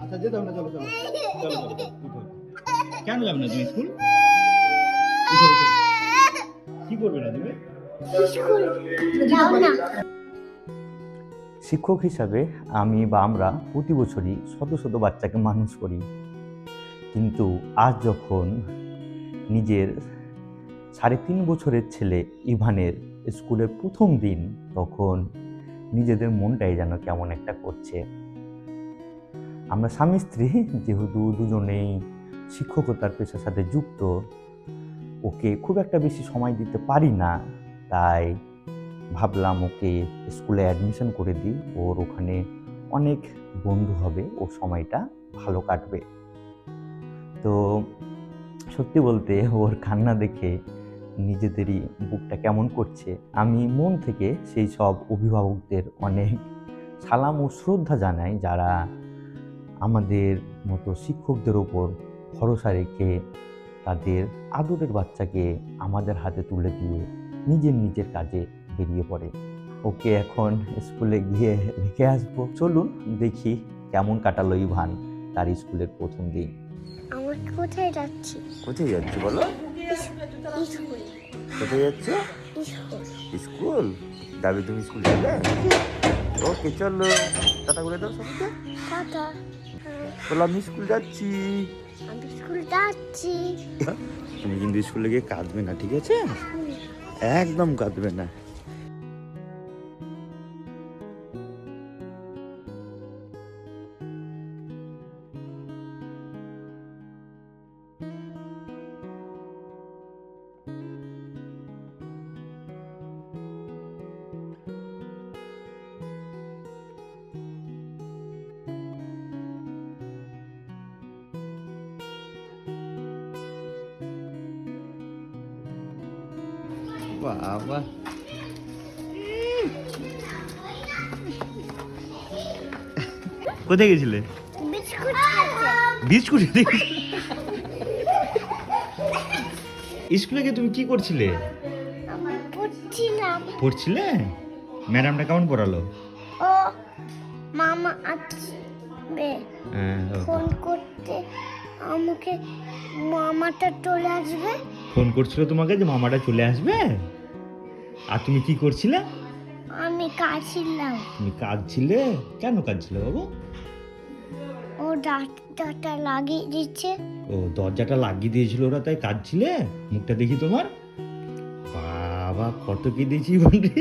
আচ্ছা যেতে হবে না, চলো চলো চলো চলো উঠো। কেন যাবে না তুমি স্কুল? উঠো, উঠো। কি করবে না তুমি? স্কুল যাও না। শিক্ষক হিসাবে আমি বা আমরা প্রতি বছরই শত শত বাচ্চাকে মানুষ করি, কিন্তু আজ যখন নিজের 3.5 বছরের ছেলে ইভানের স্কুলের প্রথম দিন, তখন নিজেদের মনটাই যেন কেমন একটা করছে। আমরা স্বামী স্ত্রী যেহেতু দুজনেই শিক্ষকতার পেশার সাথে যুক্ত, ওকে খুব একটা বেশি সময় দিতে পারি না, তাই ভাবলাম ওকে স্কুলে অ্যাডমিশন করে দিই। ওর ওখানে অনেক বন্ধু হবে, ও সময়টা ভালো কাটবে। তো সত্যি বলতে ওর কান্না দেখে নিজেদেরই বুকটা কেমন করছে। আমি মন থেকে সেই সব অভিভাবকদের অনেক সালাম ও শ্রদ্ধা জানাই, যারা আমাদের মতো শিক্ষকদের ওপর ভরসা রেখে তাদের আদরের বাচ্চাকে আমাদের হাতে তুলে দিয়ে নিজের কাজে বেরিয়ে পড়ে। ওকে এখন স্কুলে গিয়ে রেখে আসবো। চলুন দেখি কেমন কাটালো ইভান তার স্কুলের প্রথম দিন। আমার কোথায় যাচ্ছি? কোথায় যাচ্ছি বলো? স্কুল। কোথায় যাচ্ছ? স্কুল। স্কুল যাবে? তুমি স্কুল যাবে? ওকে চলো, টাটা করে দাও সবাইকে। টাটা। বলো আমি স্কুল যাচ্ছি। আমি স্কুল যাচ্ছি। তুমি কিন্তু স্কুলে গিয়ে কাঁদবে না, ঠিক আছে? একদম কাঁদবে না। বাবা, কোথায় গেছিলে? বিস্কুট খেতে। বিস্কুট স্কুলে গিয়ে তুমি কি করছিলে? আমি পড়ছিলাম। পড়ছিলে? ম্যাডামটা কেমন পড়ালো? ও মামা আসবে ফোন করতে, আমাকে মামাটা চলে আসবে। ফোন করছিল তোমাকে যে মামাটা চলে আসবে, আর তুমি কি করছিলে? আমি কাছিলাম। তুমি কাঁদছিলে? কেন কাঁদছিলে বাবু? ও ডাক্তারটা লাগিয়ে দিচ্ছে। ও দরজাটা লাগিয়ে দিয়েছিল ওরা, তাই কাঁদছিলে? মুখটা দেখি তোমার। বাবা কত কি দিয়েছি বললি।